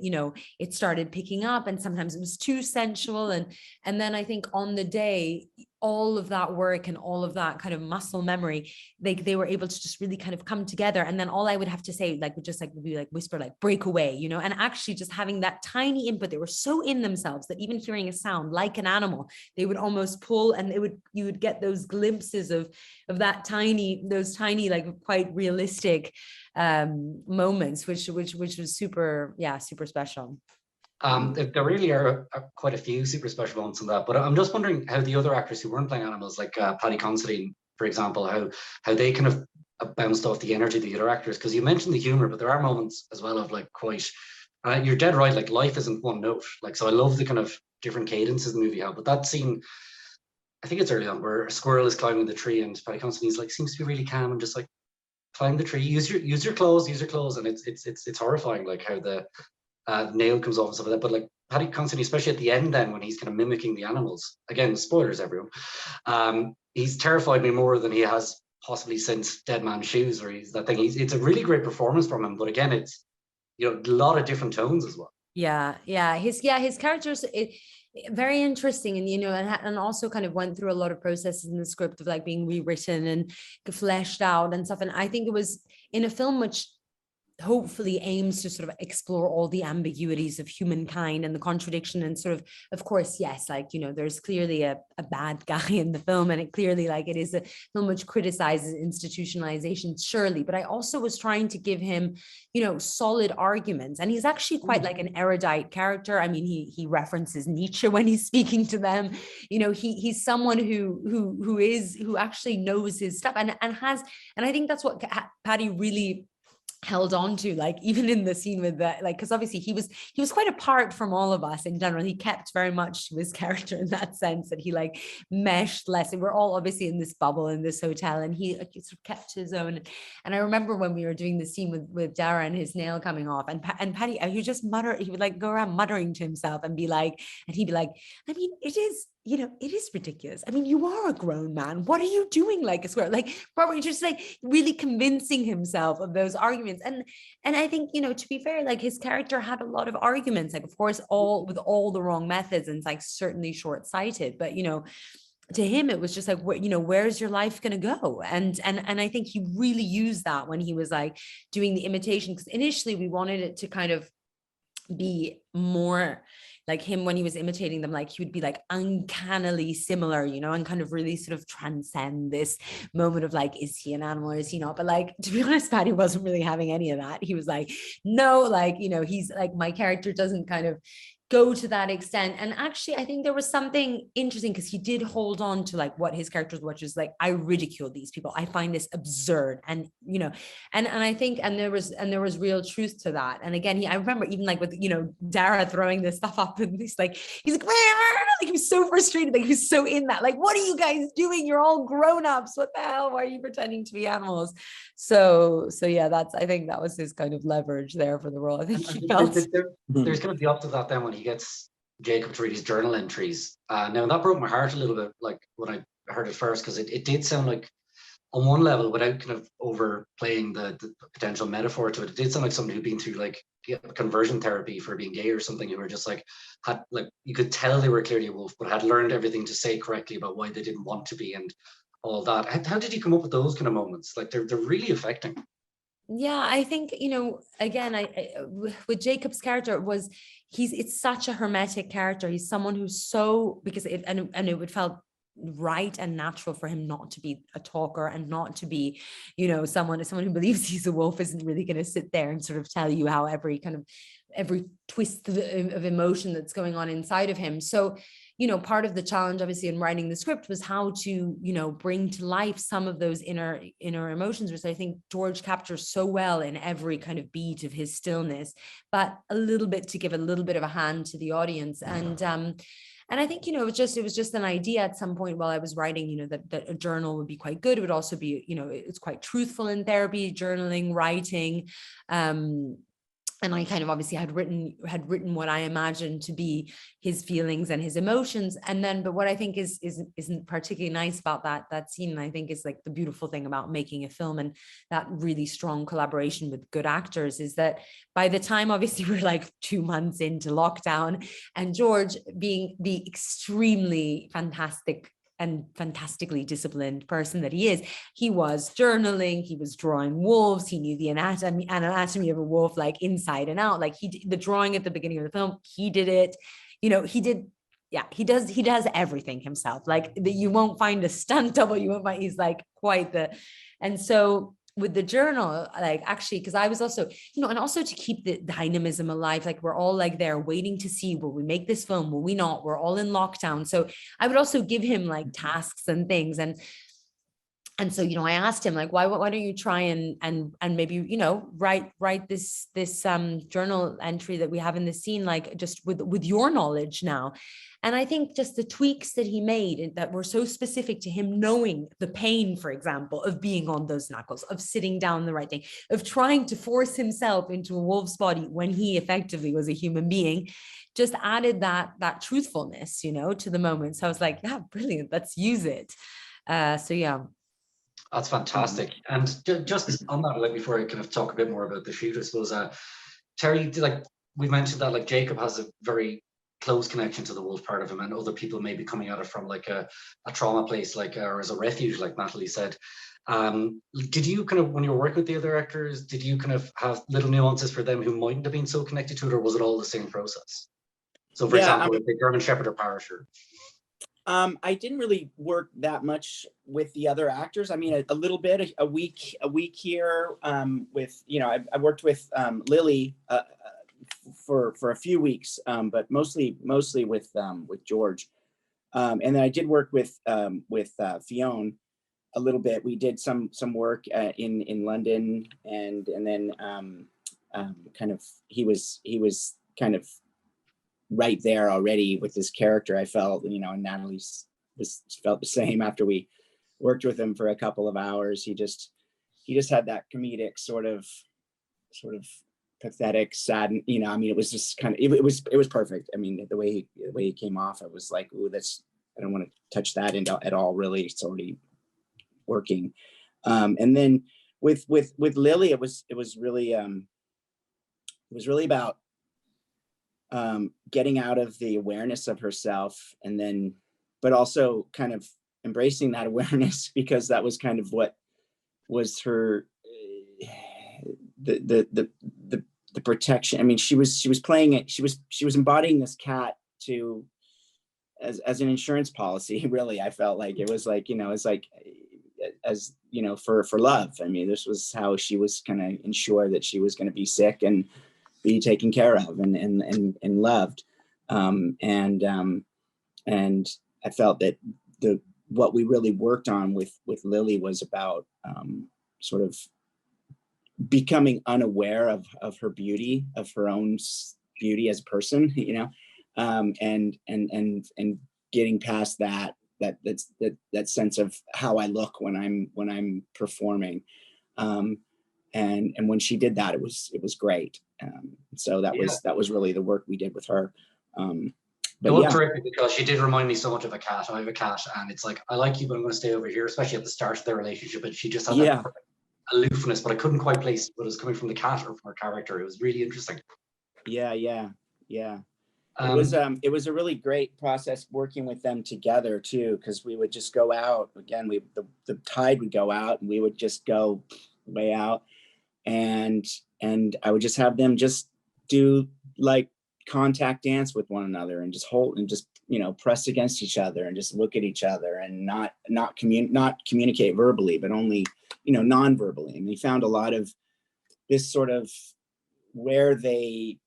D: it started picking up and sometimes it was too sensual, and then I think on the day all of that work and all of that kind of muscle memory, they were able to just really kind of come together. And then all I would have to say would be like whisper, like break away, and actually just having that tiny input. They were so in themselves that even hearing a sound like an animal, they would almost pull, and you would get those glimpses of those tiny like quite realistic moments, which was super special.
A: There really are quite a few super special moments in that, but I'm just wondering how the other actors who weren't playing animals, like Paddy Considine, for example, how they kind of bounced off the energy of the other actors, because you mentioned the humor, but there are moments as well of like quite, you're dead right, like life isn't one note. Like, so I love the kind of different cadences the movie had, but that scene, I think it's early on, where a squirrel is climbing the tree and Paddy Considine's like, seems to be really calm and just like, climb the tree, use your clothes, and it's horrifying, like how the nail comes off and stuff like that. But like Paddy Considine, especially at the end, then when he's kind of mimicking the animals, again, spoilers, everyone, he's terrified me more than he has possibly since Dead Man's Shoes, or he's that thing. It's a really great performance from him, but again, it's a lot of different tones as well.
D: His characters, very interesting, and and also kind of went through a lot of processes in the script of like being rewritten and fleshed out and stuff. And I think it was in a film which hopefully aims to sort of explore all the ambiguities of humankind and the contradiction, and sort of course, yes, like there's clearly a bad guy in the film, and it clearly, like, it is a film which criticizes institutionalization, surely, but I also was trying to give him solid arguments, and he's actually quite like an erudite character. I mean, he references Nietzsche when he's speaking to them. He's someone who actually knows his stuff, and I think that's what Paddy really held on to, like even in the scene with that, like, because obviously he was quite apart from all of us in general. He kept very much to his character in that sense, that he like meshed less, and we're all obviously in this bubble in this hotel, and he sort of kept his own. And I remember when we were doing the scene with Dara and his nail coming off, and Paddy, he would just mutter, he would like go around muttering to himself and be like, I mean, it is ridiculous. I mean, you are a grown man. What are you doing like a square? Like, probably just like really convincing himself of those arguments. And I think, to be fair, like his character had a lot of arguments, like, of course, all with all the wrong methods, and it's like certainly short-sighted, but, to him, it was just like, where's your life going to go? And I think he really used that when he was like doing the imitation, because initially we wanted it to kind of be more like him when he was imitating them, like he would be like uncannily similar, and kind of really sort of transcend this moment of like, is he an animal or is he not? But like, to be honest, Paddy wasn't really having any of that. He was like, no, like, he's like, my character doesn't kind of go to that extent. And actually, I think there was something interesting, because he did hold on to like what his characters, which is like, I ridicule these people, I find this absurd, and and I think, and there was real truth to that. And again, I remember even like with Dara throwing this stuff up, and he's like he was so frustrated, like he was so in that, like, what are you guys doing? You're all grown-ups, what the hell, why are you pretending to be animals? So yeah, I think that was his kind of leverage there for the role. I think he felt
A: there's going to be up to that then when he gets Jacob to read his journal entries. Now that broke my heart a little bit, like when I heard it first, because it did sound like, on one level, without kind of overplaying the potential metaphor to it, it did sound like somebody who'd been through like conversion therapy for being gay or something, who were just like, had like, you could tell they were clearly a wolf, but had learned everything to say correctly about why they didn't want to be and all that. How did you come up with those kind of moments? Like they're really affecting.
D: Yeah, I think, again, with Jacob's character it's such a hermetic character. He's someone who's so, because it would felt right and natural for him not to be a talker and not to be, someone who believes he's a wolf isn't really going to sit there and sort of tell you how every twist of emotion that's going on inside of him. So, part of the challenge, obviously, in writing the script was how to, bring to life some of those inner emotions, which I think George captures so well in every kind of beat of his stillness, but a little bit to give a little bit of a hand to the audience. And I think, it was just an idea at some point while I was writing, that a journal would be quite good. It would also be, it's quite truthful in therapy, journaling, writing. And I kind of obviously had written what I imagined to be his feelings and his emotions. And then, but what I think isn't particularly nice about that scene, and I think is like the beautiful thing about making a film and that really strong collaboration with good actors, is that by the time, obviously, we're like 2 months into lockdown, and George, being the extremely fantastically disciplined person that he is, he was journaling, he was drawing wolves, he knew the anatomy of a wolf like inside and out. Like the drawing at the beginning of the film, he did it, he does everything himself. Like you won't find a stunt double, he's like quite the. And so with the journal, like actually, because I was also, and also to keep the dynamism alive, like we're all like there waiting to see, will we make this film? Will we not? We're all in lockdown. So I would also give him like tasks and things. And so, I asked him like, why don't you try and maybe, write this journal entry that we have in the scene, like just with your knowledge now. And I think just the tweaks that he made that were so specific to him, knowing the pain, for example, of being on those knuckles, of sitting down the right thing, of trying to force himself into a wolf's body when he effectively was a human being, just added that truthfulness, to the moment. So I was like, yeah, brilliant, let's use it. So yeah.
A: That's fantastic. And just on that, like before I kind of talk a bit more about the shoot, I suppose, Terry, like we mentioned that like Jacob has a very close connection to the wolf part of him, and other people may be coming at it from like a trauma place, like or as a refuge, like Nathalie said. Did you kind of, when you were working with the other actors, did you kind of have little nuances for them who mightn't have been so connected to it, or was it all the same process? So for example, with the German Shepherd or Parisher.
C: I didn't really work that much with the other actors. I mean, a little bit, a week here with, I worked with Lily for a few weeks, but mostly with George. And then I did work with Fionn a little bit. We did some work in London, and then kind of he was kind of right there already with this character. I felt, and Nathalie felt the same after we worked with him for a couple of hours. He just had that comedic sort of pathetic, sad, I mean, it was just kind of, it was perfect. I mean, the way he came off, I was like, ooh, I don't want to touch that at all, really. It's already working. And then with Lily, it was really about getting out of the awareness of herself, and then, but also kind of embracing that awareness, because that was kind of what was her, the protection. I mean, she was playing it. She was embodying this cat as an insurance policy. Really, I felt like it was like, it's like, as for love. I mean, this was how she was going to ensure that she was going to be sick and be taken care of and loved. And I felt that what we really worked on with Lily was about sort of becoming unaware of her beauty, of her own beauty as a person, and getting past that sense of how I look when I'm performing. And when she did that, it was great. So that was really the work we did with her.
A: It
C: But
A: was
C: yeah,
A: terrific because she did remind me so much of a cat. I have a cat, and it's like, I like you, but I'm going to stay over here, especially at the start of their relationship. But she just had that
C: yeah,
A: aloofness, but I couldn't quite place what was coming from the cat or from her character. It was really interesting.
C: yeah.
A: Um,
C: It was a really great process working with them together too, because we would just go out again. The tide would go out, and we would just go way out, and I would just have them just do like contact dance with one another, and just hold and just press against each other and just look at each other, and not communicate verbally, but only non-verbally. And we found a lot of this sort of where they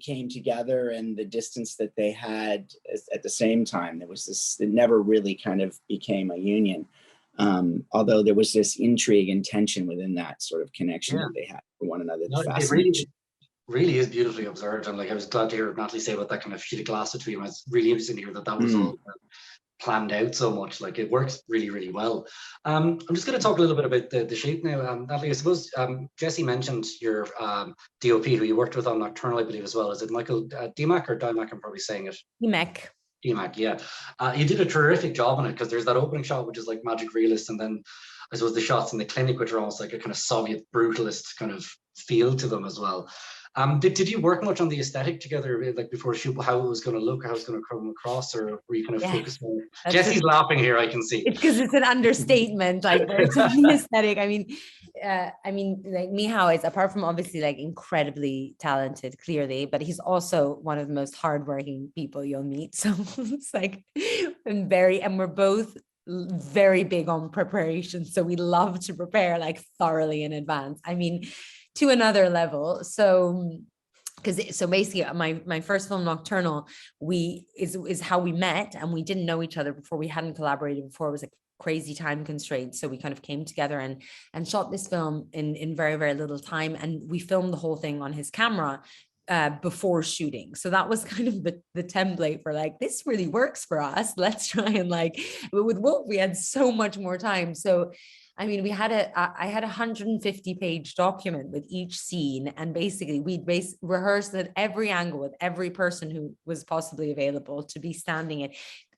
C: came together and the distance that they had at the same time. There was this, it never really kind of became a union. Although there was this intrigue and tension within that sort of connection that they had for one another.
A: no, it really is beautifully observed. And like, I was glad to hear Natalie say about that kind of sheet of glass between them. It's really interesting to hear that was all planned out so much. Like, it works really, really well. I'm just going to talk a little bit about the shape now. Natalie, I suppose Jessie mentioned your DOP, who you worked with on Nocturnal, I believe, as well. Is it Michael Dimac or Dimac? I'm probably saying it. DMAC, yeah. You did a terrific job on it, because there's that opening shot, which is like magic realist, and then I suppose the shots in the clinic, which are almost like a kind of Soviet brutalist kind of feel to them as well. Did you work much on the aesthetic together, like before shoot, how it was going to look, how it was going to come across, or were you kind of focused on? Jessie's laughing here, I can see.
D: It's because it's an understatement, like it's on the aesthetic. I mean, like Michał is, apart from obviously like incredibly talented, clearly, but he's also one of the most hardworking people you'll meet. So it's like, and we're both very big on preparation. So we love to prepare like thoroughly in advance. I mean, to another level. So basically my first film, Nocturnal, is how we met, and we didn't know each other before. We hadn't collaborated before. It was a crazy time constraint, so we kind of came together and shot this film in very, very little time, and we filmed the whole thing on his camera before shooting. So that was kind of the template for like, this really works for us, let's try. And like with Wolf, we had so much more time. So I mean, I had a 150-page document with each scene, and basically we'd rehearsed at every angle with every person who was possibly available to be standing in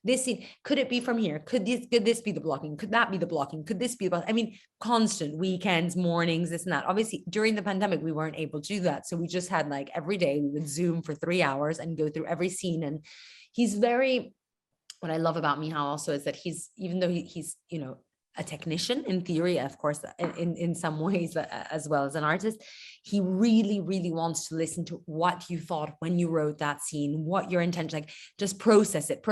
D: this scene. Could it be from here? Could this be the blocking? Could that be the blocking? Could this be the blocking? I mean, constant weekends, mornings, this and that. Obviously, during the pandemic, we weren't able to do that. So we just had like every day we would Zoom for 3 hours and go through every scene. And what I love about Michał also is that even though he's a technician in theory, of course, in some ways, as well as an artist, he really, really wants to listen to what you thought when you wrote that scene, what your intention, like just process it,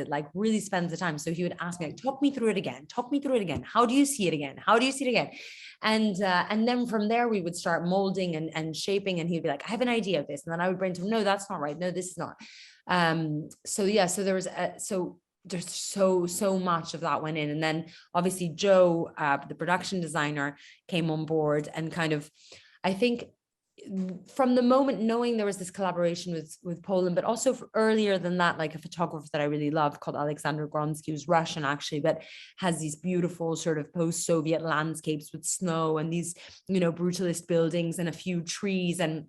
D: like really spends the time. So he would ask me, like, talk me through it again. How do you see it again? And then from there we would start molding and shaping, and he'd be like, I have an idea of this. And then I would bring to him, no, that's not right. No, this is not. So there was there's so much of that went in. And then obviously Joe, the production designer, came on board, and kind of, I think from the moment knowing there was this collaboration with Poland, but also earlier than that, like a photographer that I really loved called Alexander Gronsky, who's Russian actually, but has these beautiful sort of post-Soviet landscapes with snow and these, brutalist buildings and a few trees. And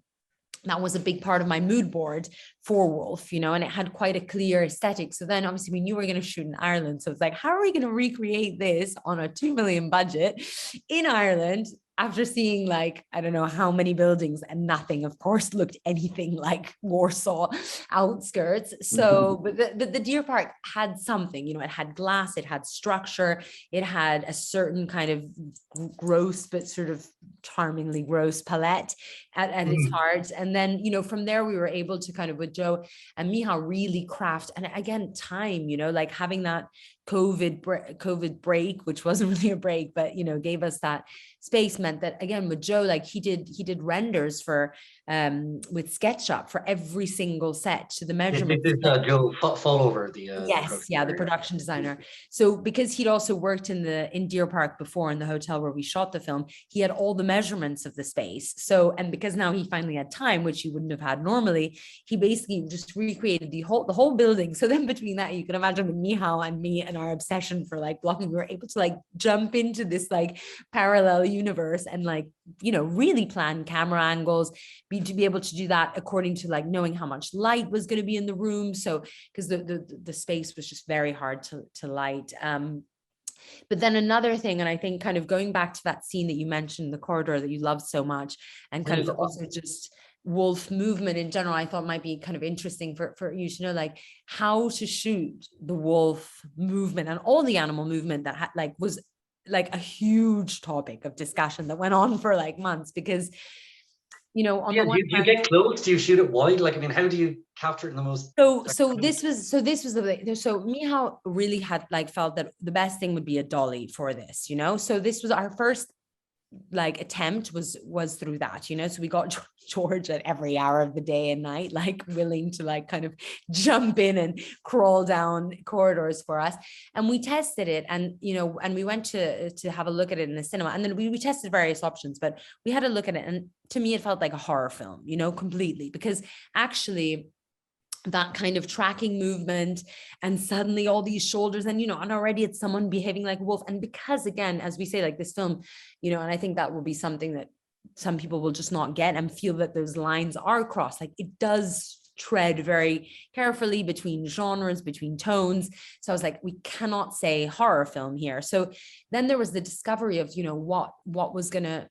D: that was a big part of my mood board for Wolf, and it had quite a clear aesthetic. So then obviously we knew we were going to shoot in Ireland. So it's like, how are we going to recreate this on a 2 million budget in Ireland after seeing like, I don't know how many buildings, and nothing, of course, looked anything like Warsaw outskirts. So, but the Deer Park had something, it had glass, it had structure, it had a certain kind of gross, but sort of charmingly gross palette at its heart. And then, from there we were able to kind of, with Joe and Michał, really craft, and again, time, like having that COVID break, which wasn't really a break, but gave us that space, meant that again with Joe, like he did renders for with SketchUp for every single set to the measurement.
A: Joe fall over the
D: the production designer. So because he'd also worked in Deer Park before, in the hotel where we shot the film, he had all the measurements of the space. So, and because now he finally had time, which he wouldn't have had normally, he basically just recreated the whole building. So then between that, you can imagine with Michał and me and our obsession for like blocking, we were able to like jump into this like parallel universe and like, you know, really plan camera angles, to be able to do that according to like knowing how much light was going to be in the room. So because the space was just very hard to light. But then another thing, and I think kind of going back to that scene that you mentioned, the corridor that you loved so much, and kind of also just wolf movement in general, I thought might be kind of interesting for you to know, like how to shoot the wolf movement and all the animal movement that was like a huge topic of discussion that went on for like months, because you know, on the one
A: hand, do you get close? Do you shoot it wide? Like, I mean, how do you capture it in the most?
D: So this was the way. So Michał really had like felt that the best thing would be a dolly for this, you know. So this was our first like attempt was through that, you know. So we got George at every hour of the day and night, like willing to like kind of jump in and crawl down corridors for us, and we tested it, and you know, and we went to have a look at it in the cinema, and then we tested various options, but we had a look at it, and to me it felt like a horror film, you know, completely, because actually that kind of tracking movement and suddenly all these shoulders, and you know, and already it's someone behaving like a wolf. And because again, as we say, like this film, you know, and I think that will be something that some people will just not get and feel that those lines are crossed. Like it does tread very carefully between genres, between tones. So I was like, we cannot say horror film here. So then there was the discovery of, you know, what was gonna,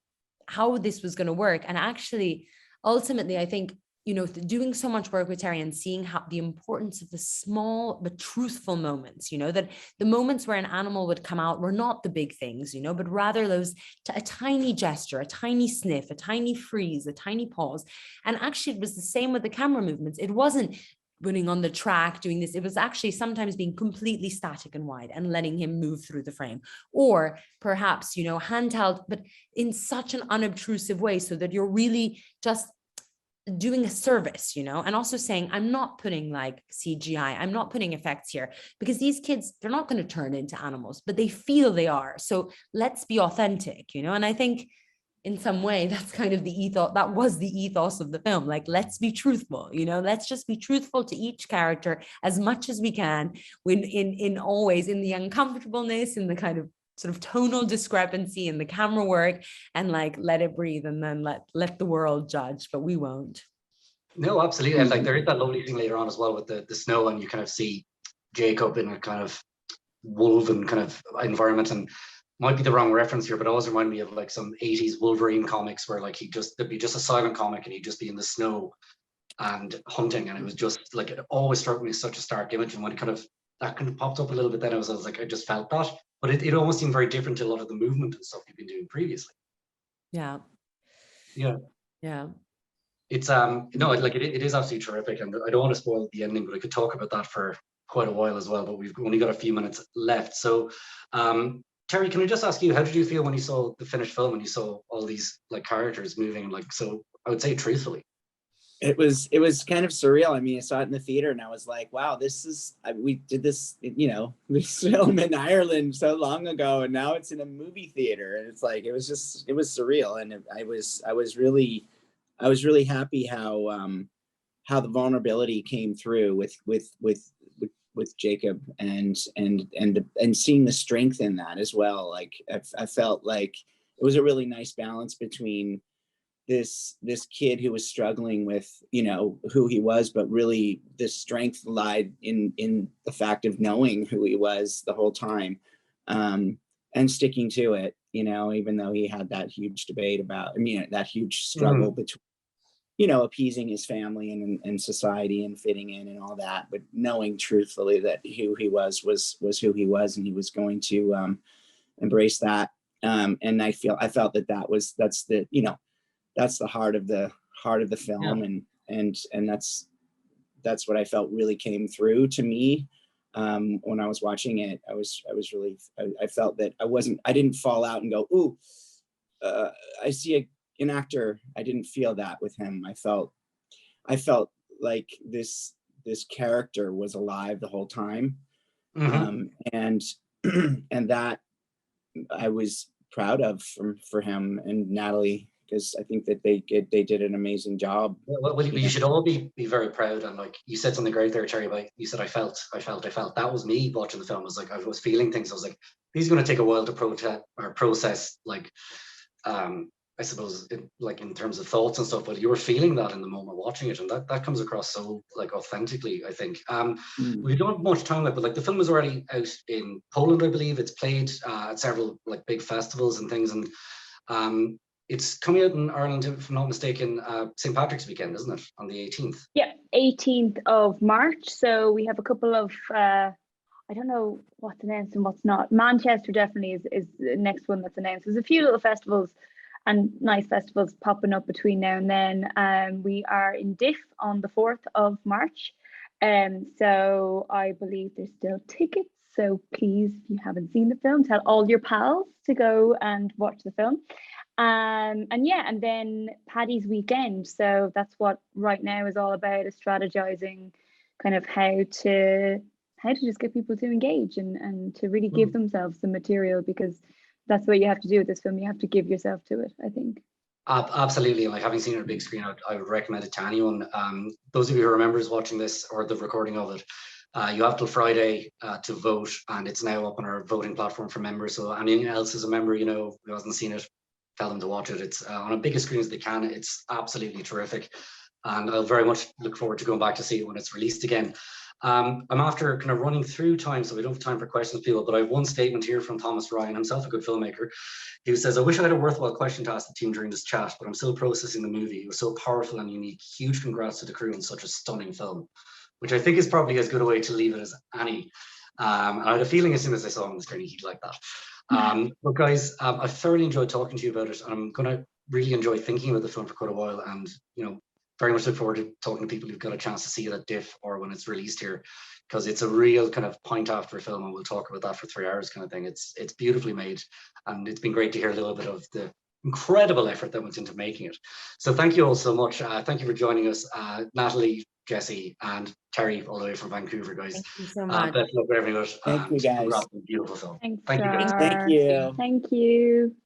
D: how this was gonna work. And actually, ultimately, I think, you know, doing so much work with Terry and seeing how the importance of the small but truthful moments, you know, that the moments where an animal would come out were not the big things, you know, but rather those a tiny gesture, a tiny sniff, a tiny freeze, a tiny pause. And actually it was the same with the camera movements. It wasn't running on the track doing this. It was actually sometimes being completely static and wide and letting him move through the frame, or perhaps, you know, handheld, but in such an unobtrusive way so that you're really just doing a service, you know, and also saying, I'm not putting like CGI, I'm not putting effects here, because these kids, they're not going to turn into animals, but they feel they are. So let's be authentic, you know. And I think in some way that's kind of the ethos, that was the ethos of the film. Like, let's be truthful, you know, let's just be truthful to each character as much as we can, when in always in the uncomfortableness, in the kind of sort of tonal discrepancy in the camera work, and like let it breathe, and then let the world judge, but we won't.
A: No, absolutely. And like there is that lovely thing later on as well with the snow, and you kind of see Jacob in a kind of woven kind of environment, and might be the wrong reference here, but it always reminded me of like some 80s Wolverine comics where like there'd be just a silent comic and he'd just be in the snow and hunting, and it was just like, it always struck me as such a stark image. And when it kind of that kind of popped up a little bit, then I was like, I just felt that. But it almost seemed very different to a lot of the movement and stuff you've been doing previously.
D: Yeah.
A: It's no, like it is absolutely terrific, and I don't want to spoil the ending, but I could talk about that for quite a while as well, but we've only got a few minutes left. So Terry, can I just ask you, how did you feel when you saw the finished film and you saw all these like characters moving, like, so I would say truthfully?
C: It was kind of surreal. I mean, I saw it in the theater and I was like, wow, we did this, you know, this film in Ireland so long ago, and now it's in a movie theater. And it's like, it was surreal. And I was really happy how the vulnerability came through with Jacob, and seeing the strength in that as well. Like I felt like it was a really nice balance between this kid who was struggling with, you know, who he was, but really the strength lied in the fact of knowing who he was the whole time, and sticking to it, you know, even though he had that huge debate about, I mean, that huge struggle between, you know, appeasing his family and society and fitting in and all that, but knowing truthfully that who he was who he was, and he was going to embrace that. And I felt that's the, you know, that's the heart of the film. Yeah. And that's what I felt really came through to me when I was watching it. I felt that I didn't fall out and go, ooh, I see an actor. I didn't feel that with him. I felt like this character was alive the whole time. And that I was proud of for him. And Nathalie because I think that they did an amazing job.
A: Well, you should all be very proud. And like you said something great there, Terry. Like you said, I felt. That was me watching the film. I was like, I was feeling things. I was like, these are going to take a while to process. Like, I suppose, like in terms of thoughts and stuff. But you were feeling that in the moment watching it, and that comes across so like authentically, I think. We don't have much time left, but like the film was already out in Poland, I believe. It's played at several like big festivals and things, and it's coming out in Ireland, if I'm not mistaken, St. Patrick's weekend, isn't it? On the 18th.
B: Yeah, 18th of March. So we have a couple of, I don't know what's announced and what's not. Manchester definitely is the next one that's announced. There's a few little festivals and nice festivals popping up between now and then. We are in Diff on the 4th of March. So I believe there's still tickets. So please, if you haven't seen the film, tell all your pals to go and watch the film. And then Paddy's weekend. So that's what right now is all about, is strategizing kind of how to just get people to engage and to really give themselves the material, because that's what you have to do with this film. You have to give yourself to it, I think.
A: Absolutely. Like having seen it on a big screen, I would recommend it to anyone. Those of you who remembers watching this or the recording of it, you have till Friday to vote, and it's now up on our voting platform for members. So anyone else is a member, who hasn't seen it, tell them to watch it. It's on a biggest screen as they can. It's absolutely terrific, and I'll very much look forward to going back to see it when it's released again. I'm after kind of running through time, so we don't have time for questions, people, but I have one statement here from Thomas Ryan, himself a good filmmaker, who says, I wish I had a worthwhile question to ask the team during this chat, but I'm still processing the movie. It was so powerful and unique. Huge congrats to the crew on such a stunning film, which I think is probably as good a way to leave it as any. I had a feeling as soon as I saw him on the screen, he'd like that. But guys, I've thoroughly enjoyed talking to you about it, and I'm going to really enjoy thinking about the film for quite a while, and very much look forward to talking to people who've got a chance to see it at Diff or when it's released here, because it's a real kind of point after a film, and we'll talk about that for 3 hours kind of thing. It's beautifully made, and it's been great to hear a little bit of the incredible effort that went into making it. So thank you all so much. Thank you for joining us, Nathalie, Jessie, and Terry, all the way from Vancouver, guys.
D: Thank you so much.
A: Best of luck with everything.
C: Thank you, guys.
A: Beautiful film.
B: Thanks,
A: Thank you, guys.
C: Thank you.
B: Thank you.